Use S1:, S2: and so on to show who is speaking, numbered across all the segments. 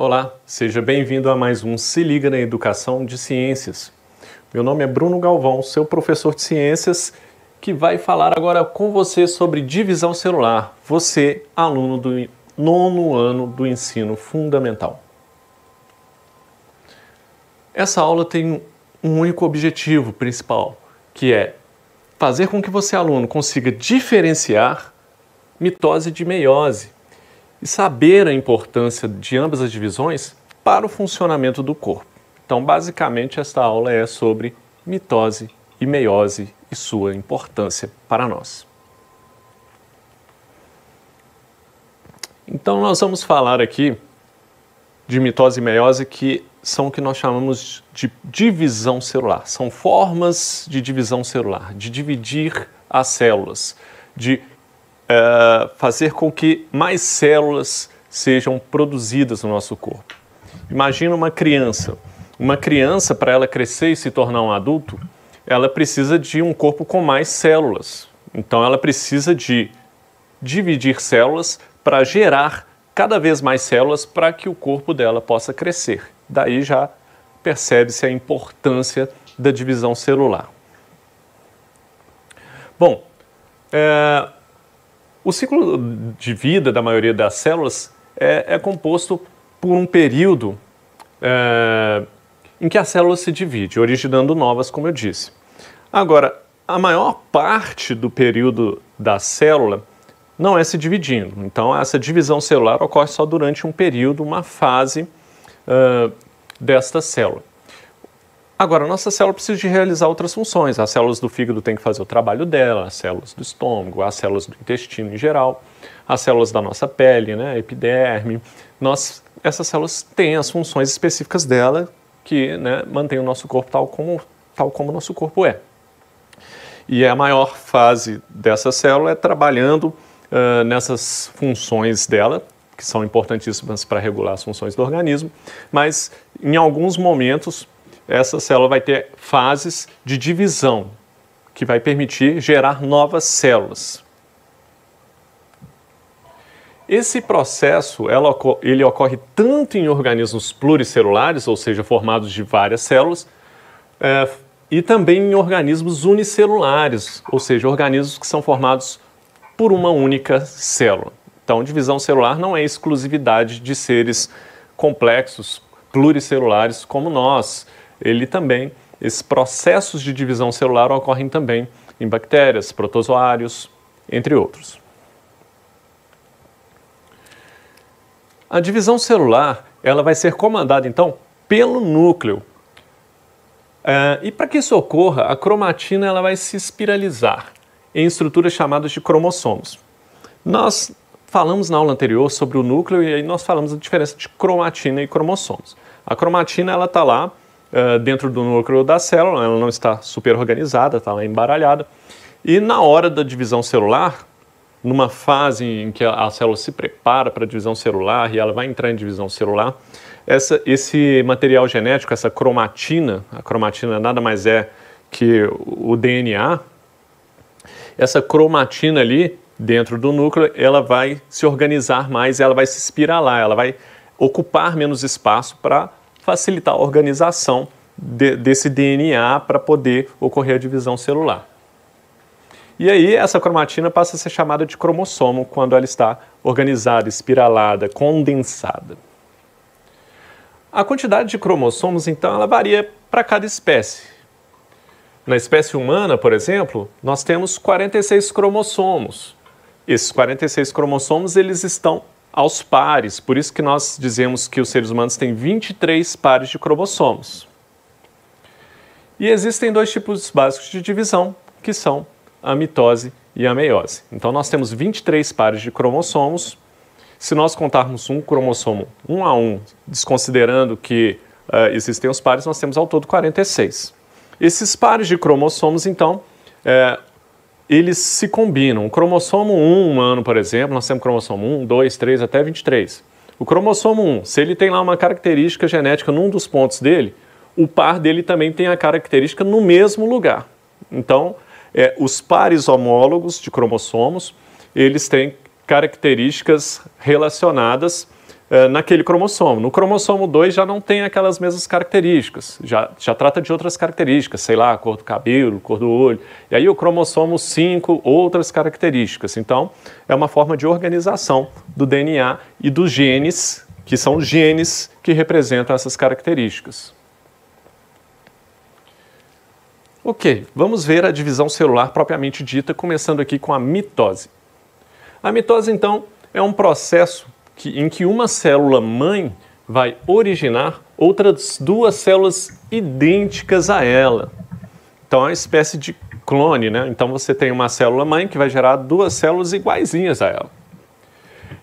S1: Olá, seja bem-vindo a mais um Se Liga na Educação de Ciências. Meu nome é Bruno Galvão, seu professor de ciências, que vai falar agora com você sobre divisão celular. Você, aluno do 9º ano do ensino fundamental. Essa aula tem um único objetivo principal, que é fazer com que você, aluno, consiga diferenciar mitose de meiose e saber a importância de ambas as divisões para o funcionamento do corpo. Então, basicamente, esta aula é sobre mitose e meiose e sua importância para nós. Então, nós vamos falar aqui de mitose e meiose, que são o que nós chamamos de divisão celular. São formas de divisão celular, de dividir as células, de fazer com que mais células sejam produzidas no nosso corpo. Imagina uma criança. Uma criança, para ela crescer e se tornar um adulto, ela precisa de um corpo com mais células. Então, ela precisa de dividir células para gerar cada vez mais células para que o corpo dela possa crescer. Daí já percebe-se a importância da divisão celular. Bom, o ciclo de vida da maioria das células é composto por um período em que a célula se divide, originando novas, como eu disse. Agora, a maior parte do período da célula não é se dividindo. Então, essa divisão celular ocorre só durante um período, uma fase desta célula. Agora, a nossa célula precisa de realizar outras funções. As células do fígado têm que fazer o trabalho dela, as células do estômago, as células do intestino em geral, as células da nossa pele, né, epiderme. Essas células têm as funções específicas dela que, né, mantêm o nosso corpo tal como o nosso corpo é. E a maior fase dessa célula é trabalhando nessas funções dela, que são importantíssimas para regular as funções do organismo, mas em alguns momentos essa célula vai ter fases de divisão, que vai permitir gerar novas células. Esse processo ele ocorre tanto em organismos pluricelulares, ou seja, formados de várias células, e também em organismos unicelulares, ou seja, organismos que são formados por uma única célula. Então, divisão celular não é exclusividade de seres complexos, pluricelulares como nós. Esses processos de divisão celular ocorrem também em bactérias, protozoários, entre outros. A divisão celular ela vai ser comandada, então, pelo núcleo. E para que isso ocorra, a cromatina ela vai se espiralizar em estruturas chamadas de cromossomos. Nós falamos na aula anterior sobre o núcleo e aí nós falamos da diferença de cromatina e cromossomos. A cromatina ela está lá dentro do núcleo da célula, ela não está super organizada, está lá embaralhada. E na hora da divisão celular, numa fase em que a célula se prepara para a divisão celular e ela vai entrar em divisão celular, esse material genético, essa cromatina, a cromatina nada mais é que o DNA, essa cromatina ali dentro do núcleo, ela vai se organizar mais, ela vai se espiralar, ela vai ocupar menos espaço para facilitar a organização desse DNA para poder ocorrer a divisão celular. E aí essa cromatina passa a ser chamada de cromossomo quando ela está organizada, espiralada, condensada. A quantidade de cromossomos, então, ela varia para cada espécie. Na espécie humana, por exemplo, nós temos 46 cromossomos. Esses 46 cromossomos, eles estão aos pares, por isso que nós dizemos que os seres humanos têm 23 pares de cromossomos. E existem dois tipos básicos de divisão, que são a mitose e a meiose. Então nós temos 23 pares de cromossomos. Se nós contarmos um cromossomo um a um, desconsiderando que existem os pares, nós temos ao todo 46. Esses pares de cromossomos, então, eles se combinam. O cromossomo 1 humano, por exemplo, nós temos cromossomo 1, 2, 3, até 23. O cromossomo 1, se ele tem lá uma característica genética num dos pontos dele, o par dele também tem a característica no mesmo lugar. Então, os pares homólogos de cromossomos, eles têm características relacionadas naquele cromossomo. No cromossomo 2 já não tem aquelas mesmas características, já trata de outras características, sei lá, cor do cabelo, cor do olho. E aí o cromossomo 5, outras características. Então, é uma forma de organização do DNA e dos genes, que são os genes que representam essas características. Ok, vamos ver a divisão celular propriamente dita, começando aqui com a mitose. A mitose, então, é um processo em que uma célula mãe vai originar outras duas células idênticas a ela. Então é uma espécie de clone, né? Então você tem uma célula mãe que vai gerar duas células iguaizinhas a ela,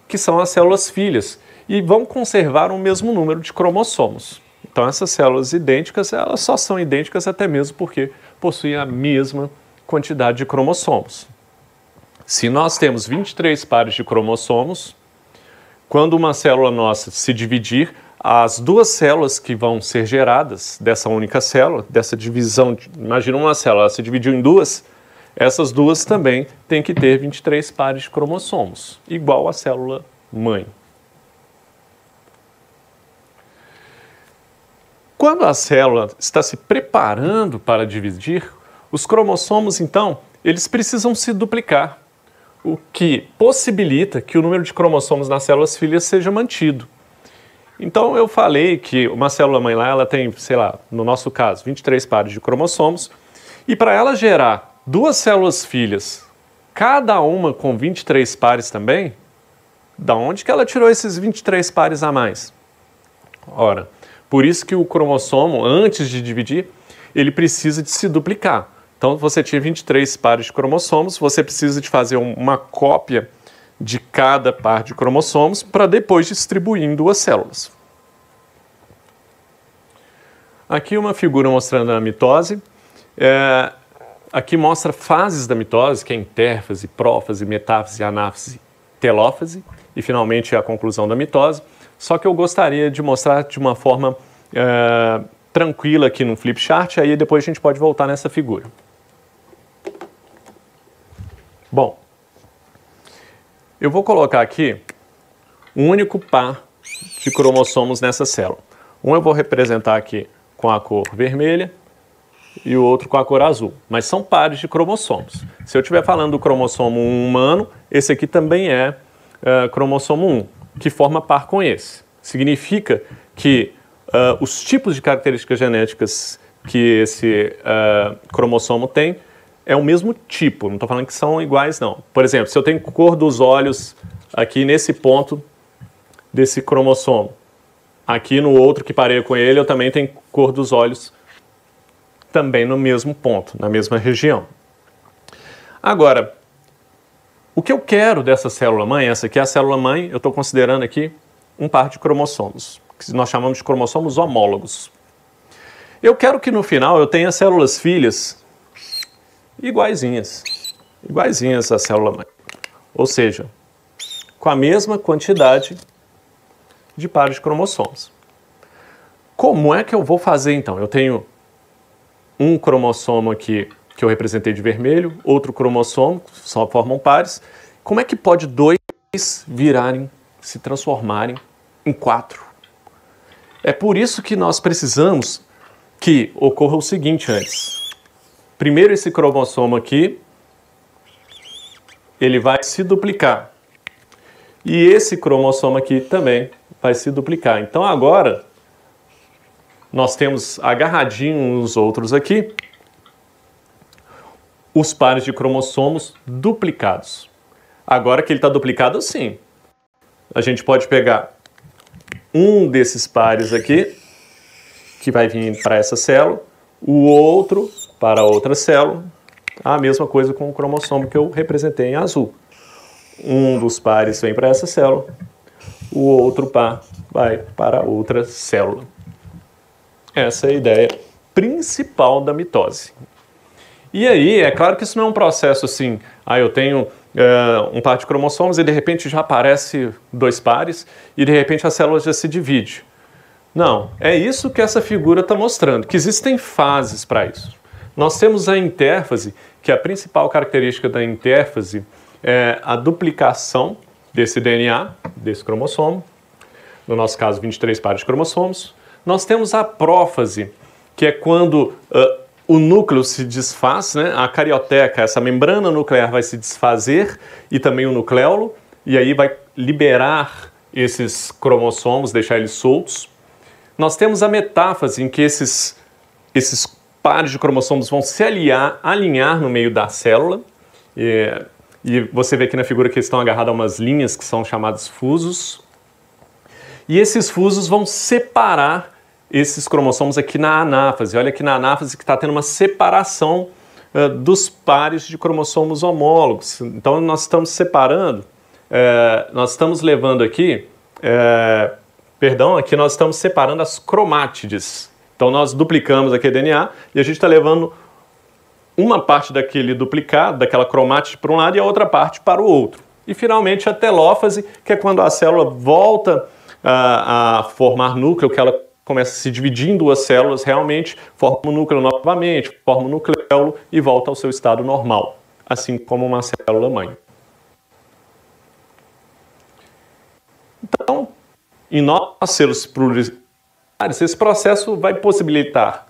S1: que são as células filhas, e vão conservar o mesmo número de cromossomos. Então essas células idênticas, elas só são idênticas até mesmo porque possuem a mesma quantidade de cromossomos. Se nós temos 23 pares de cromossomos, quando uma célula nossa se dividir, as duas células que vão ser geradas dessa única célula, dessa divisão, imagina uma célula, ela se dividiu em duas, essas duas também têm que ter 23 pares de cromossomos, igual à célula mãe. Quando a célula está se preparando para dividir, os cromossomos, então, eles precisam se duplicar, o que possibilita que o número de cromossomos nas células filhas seja mantido. Então eu falei que uma célula mãe lá, ela tem, sei lá, no nosso caso, 23 pares de cromossomos, e para ela gerar duas células filhas, cada uma com 23 pares também, da onde que ela tirou esses 23 pares a mais? Ora, por isso que o cromossomo, antes de dividir, ele precisa de se duplicar. Então, você tinha 23 pares de cromossomos, você precisa de fazer uma cópia de cada par de cromossomos para depois distribuir em duas células. Aqui uma figura mostrando a mitose. Aqui mostra fases da mitose, que é intérfase, prófase, metáfase, anáfase, telófase, e finalmente a conclusão da mitose. Só que eu gostaria de mostrar de uma forma tranquila aqui no flip chart, aí depois a gente pode voltar nessa figura. Bom, eu vou colocar aqui um único par de cromossomos nessa célula. Um eu vou representar aqui com a cor vermelha e o outro com a cor azul, mas são pares de cromossomos. Se eu estiver falando do cromossomo 1 humano, esse aqui também é cromossomo 1, que forma par com esse. Significa que os tipos de características genéticas que esse cromossomo tem é o mesmo tipo, não estou falando que são iguais, não. Por exemplo, se eu tenho cor dos olhos aqui nesse ponto desse cromossomo, aqui no outro que pareia com ele, eu também tenho cor dos olhos também no mesmo ponto, na mesma região. Agora, o que eu quero dessa célula-mãe, essa aqui é a célula-mãe, eu estou considerando aqui um par de cromossomos, que nós chamamos de cromossomos homólogos. Eu quero que no final eu tenha células filhas iguaizinhas à célula-mãe. Ou seja, com a mesma quantidade de pares de cromossomos. Como é que eu vou fazer então? Eu tenho um cromossomo aqui que eu representei de vermelho, outro cromossomo, só formam pares. Como é que pode dois virarem, se transformarem em 4? É por isso que nós precisamos que ocorra o seguinte antes. Primeiro esse cromossomo aqui, ele vai se duplicar. E esse cromossomo aqui também vai se duplicar. Então agora, nós temos agarradinho uns outros aqui, os pares de cromossomos duplicados. Agora que ele está duplicado, sim. A gente pode pegar um desses pares aqui, que vai vir para essa célula, o outro para outra célula, a mesma coisa com o cromossomo que eu representei em azul. Um dos pares vem para essa célula, o outro par vai para outra célula. Essa é a ideia principal da mitose. E aí, é claro que isso não é um processo assim, eu tenho um par de cromossomos e de repente já aparece 2 pares e de repente a célula já se divide. Não, é isso que essa figura está mostrando, que existem fases para isso. Nós temos a intérfase, que a principal característica da intérfase é a duplicação desse DNA, desse cromossomo. no nosso caso 23 pares de cromossomos. Nós temos a prófase, que é quando o núcleo se desfaz, né? A carioteca, essa membrana nuclear vai se desfazer e também o nucleolo, e aí vai liberar esses cromossomos, deixar eles soltos. Nós temos a metáfase, em que esses pares de cromossomos vão se alinhar no meio da célula, e você vê aqui na figura que eles estão agarrados a umas linhas que são chamados fusos, e esses fusos vão separar esses cromossomos aqui na anáfase. Olha aqui na anáfase que está tendo uma separação dos pares de cromossomos homólogos. Então nós estamos separando, nós estamos levando aqui, aqui nós estamos separando as cromátides. Então nós duplicamos aqui o DNA e a gente está levando uma parte daquele duplicado, daquela cromátide para um lado e a outra parte para o outro. E finalmente a telófase, que é quando a célula volta a formar núcleo, que ela começa a se dividir em duas células, realmente forma o núcleo novamente, forma o nucleolo e volta ao seu estado normal, assim como uma célula mãe. Então, em nós seres pluricelares, esse processo vai possibilitar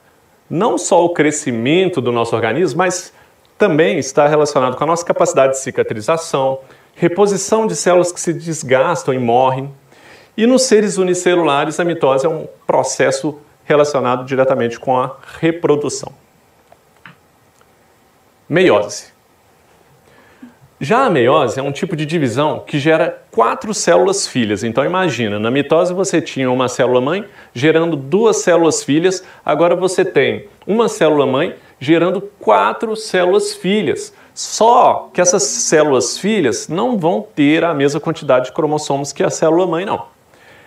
S1: não só o crescimento do nosso organismo, mas também está relacionado com a nossa capacidade de cicatrização, reposição de células que se desgastam e morrem. E nos seres unicelulares, a mitose é um processo relacionado diretamente com a reprodução. Meiose. Já a meiose é um tipo de divisão que gera 4 células filhas. Então imagina, na mitose você tinha uma célula mãe gerando 2 células filhas, agora você tem uma célula mãe gerando 4 células filhas. Só que essas células filhas não vão ter a mesma quantidade de cromossomos que a célula mãe, não.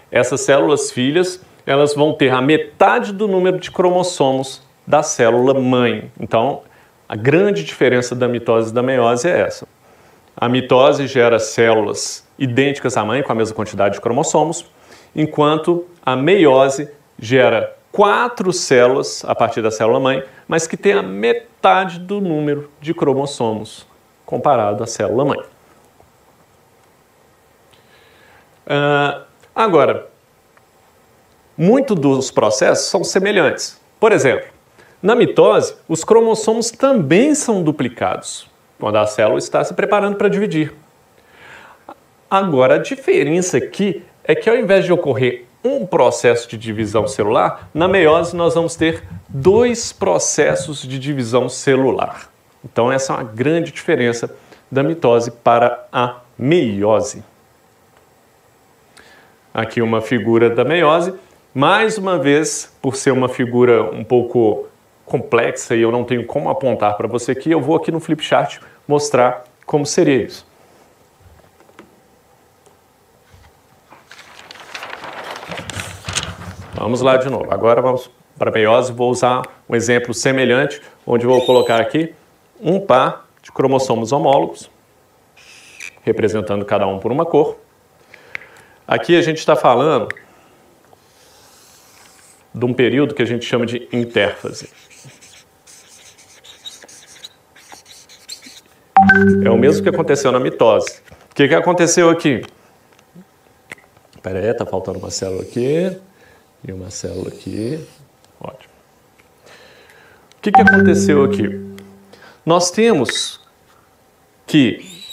S1: Essas células filhas, elas vão ter a metade do número de cromossomos da célula mãe. Então, a grande diferença da mitose e da meiose é essa. A mitose gera células idênticas à mãe, com a mesma quantidade de cromossomos, enquanto a meiose gera 4 células a partir da célula mãe, mas que tem a metade do número de cromossomos comparado à célula mãe. Agora, muitos dos processos são semelhantes. Por exemplo, na mitose, os cromossomos também são duplicados, quando a célula está se preparando para dividir. Agora, a diferença aqui é que ao invés de ocorrer um processo de divisão celular, na meiose nós vamos ter 2 processos de divisão celular. Então essa é uma grande diferença da mitose para a meiose. Aqui uma figura da meiose. Mais uma vez, por ser uma figura um pouco complexa e eu não tenho como apontar para você aqui, eu vou aqui no flipchart mostrar como seria isso. Vamos lá de novo. Agora vamos para a meiose. Vou usar um exemplo semelhante, onde vou colocar aqui um par de cromossomos homólogos, representando cada um por uma cor. Aqui a gente está falando de um período que a gente chama de intérfase. É o mesmo que aconteceu na mitose. O que aconteceu aqui? Espera aí, está faltando uma célula aqui e uma célula aqui. Ótimo. O que aconteceu aqui? Nós temos que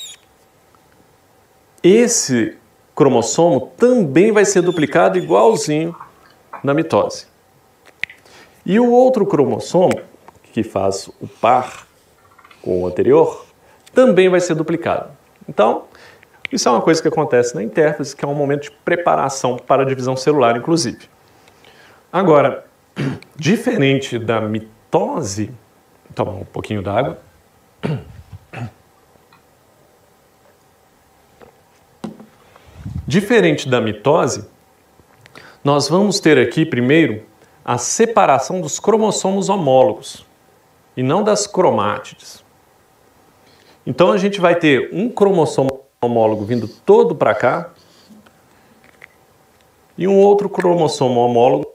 S1: esse cromossomo também vai ser duplicado igualzinho na mitose. E o outro cromossomo, que faz o par com o anterior, também vai ser duplicado. Então, isso é uma coisa que acontece na intérfase, que é um momento de preparação para a divisão celular, inclusive. Agora, diferente da mitose, vou tomar um pouquinho d'água. Diferente da mitose, nós vamos ter aqui primeiro a separação dos cromossomos homólogos e não das cromátides. Então a gente vai ter um cromossomo homólogo vindo todo para cá e um outro cromossomo homólogo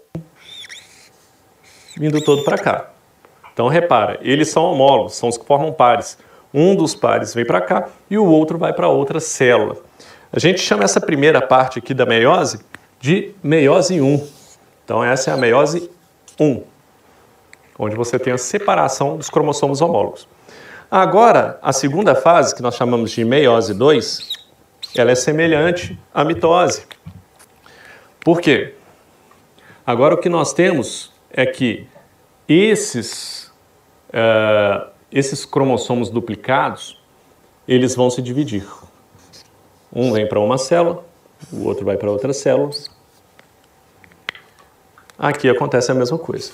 S1: vindo todo para cá. Então repara, eles são homólogos, são os que formam pares. Um dos pares vem para cá e o outro vai para outra célula. A gente chama essa primeira parte aqui da meiose de meiose 1. Então essa é a meiose 1, onde você tem a separação dos cromossomos homólogos. Agora, a segunda fase, que nós chamamos de meiose 2, ela é semelhante à mitose. Por quê? Agora o que nós temos é que esses cromossomos duplicados, eles vão se dividir. Um vem para uma célula, o outro vai para outra célula. Aqui acontece a mesma coisa.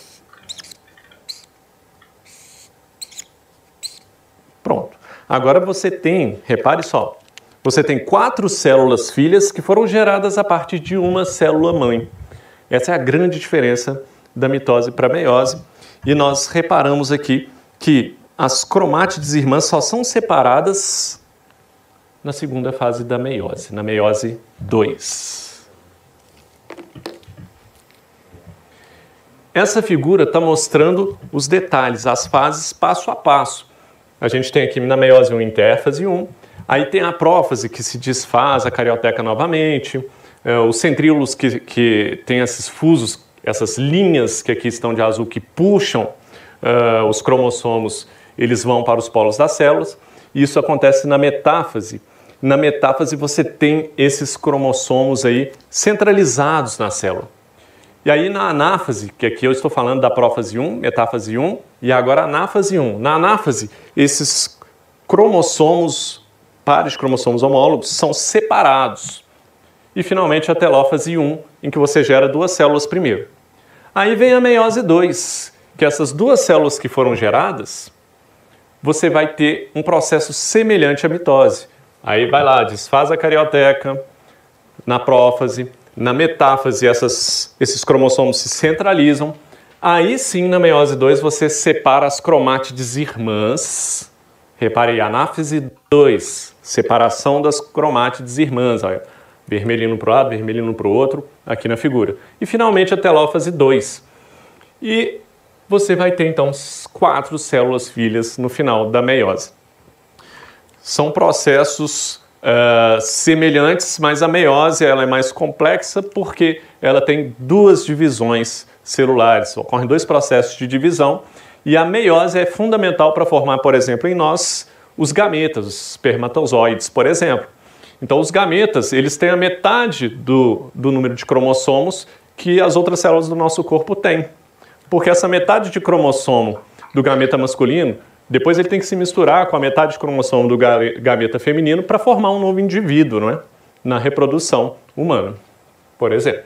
S1: Pronto. Agora você tem, repare só, você tem 4 células filhas que foram geradas a partir de uma célula mãe. Essa é a grande diferença da mitose para a meiose. E nós reparamos aqui que as cromátides irmãs só são separadas na segunda fase da meiose, na meiose 2. Essa figura está mostrando os detalhes, as fases passo a passo. A gente tem aqui na meiose 1 intérfase 1, aí tem a prófase que se desfaz a carioteca novamente, os centríolos que tem esses fusos, essas linhas que aqui estão de azul que puxam os cromossomos, eles vão para os polos das células. Isso acontece na metáfase. Na metáfase você tem esses cromossomos aí centralizados na célula. E aí na anáfase, que aqui eu estou falando da prófase 1, metáfase 1, e agora anáfase 1. Na anáfase, esses cromossomos, pares de cromossomos homólogos, são separados. E finalmente a telófase 1, em que você gera 2 células primeiro. Aí vem a meiose 2, que essas 2 células que foram geradas, você vai ter um processo semelhante à mitose. Aí vai lá, desfaz a carioteca, na prófase, na metáfase esses cromossomos se centralizam. Aí sim, na meiose 2, você separa as cromátides irmãs. Repare aí, anáfase 2, separação das cromátides irmãs. Olha, vermelhinho para um lado, vermelhinho para o outro, aqui na figura. E finalmente a telófase 2. E você vai ter então 4 células filhas no final da meiose. São processos semelhantes, mas a meiose ela é mais complexa porque ela tem 2 divisões celulares. Ocorrem 2 processos de divisão e a meiose é fundamental para formar, por exemplo, em nós, os gametas, os espermatozoides, por exemplo. Então, os gametas, eles têm a metade do número de cromossomos que as outras células do nosso corpo têm. Porque essa metade de cromossomo do gameta masculino, depois ele tem que se misturar com a metade de cromossomo do gameta feminino para formar um novo indivíduo, não é? Na reprodução humana, por exemplo.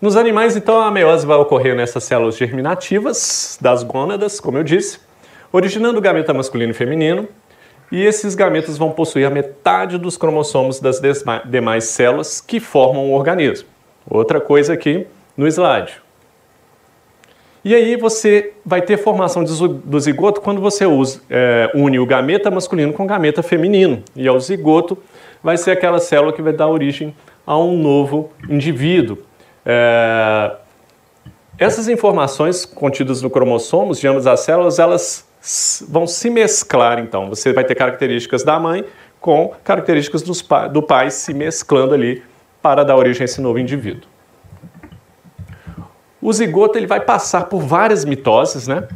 S1: Nos animais, então, a meiose vai ocorrer nessas células germinativas das gônadas, como eu disse, originando o gameta masculino e feminino, e esses gametas vão possuir a metade dos cromossomos das demais células que formam o organismo. Outra coisa aqui no slide. E aí você vai ter formação do zigoto quando você une o gameta masculino com o gameta feminino. E o zigoto vai ser aquela célula que vai dar origem a um novo indivíduo. Essas informações contidas no cromossomos de ambas as células, elas vão se mesclar, então. Você vai ter características da mãe com características do pai se mesclando ali para dar origem a esse novo indivíduo. O zigoto ele vai passar por várias mitoses, né,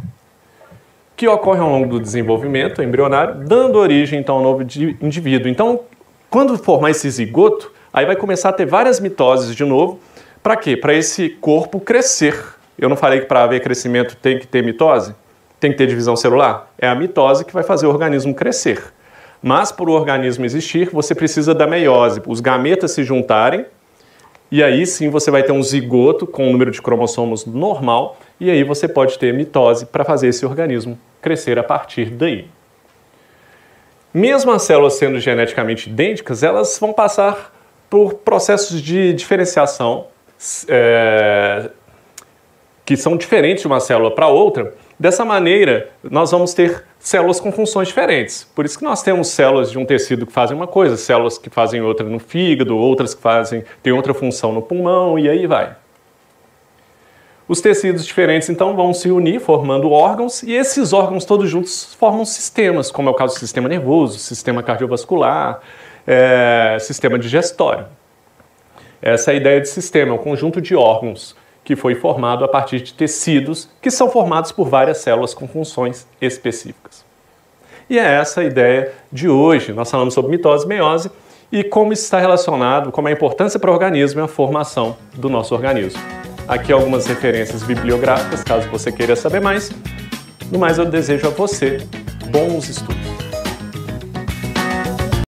S1: que ocorrem ao longo do desenvolvimento embrionário, dando origem, então, a um novo indivíduo. Então, quando formar esse zigoto, aí vai começar a ter várias mitoses de novo. Para quê? Para esse corpo crescer. Eu não falei que para haver crescimento tem que ter mitose? Tem que ter divisão celular? É a mitose que vai fazer o organismo crescer. Mas, para o organismo existir, você precisa da meiose, os gametas se juntarem, e aí sim você vai ter um zigoto com um número de cromossomos normal, e aí você pode ter mitose para fazer esse organismo crescer a partir daí. Mesmo as células sendo geneticamente idênticas, elas vão passar por processos de diferenciação que são diferentes de uma célula para outra. Dessa maneira, nós vamos ter células com funções diferentes. Por isso que nós temos células de um tecido que fazem uma coisa, células que fazem outra no fígado, outras que têm outra função no pulmão, e aí vai. Os tecidos diferentes, então, vão se unir formando órgãos, e esses órgãos todos juntos formam sistemas, como é o caso do sistema nervoso, sistema cardiovascular, sistema digestório. Essa é a ideia de sistema, é um conjunto de órgãos que foi formado a partir de tecidos que são formados por várias células com funções específicas. E é essa a ideia de hoje. Nós falamos sobre mitose e meiose e como isso está relacionado, como a importância para o organismo e a formação do nosso organismo. Aqui algumas referências bibliográficas, caso você queira saber mais. No mais, eu desejo a você bons estudos.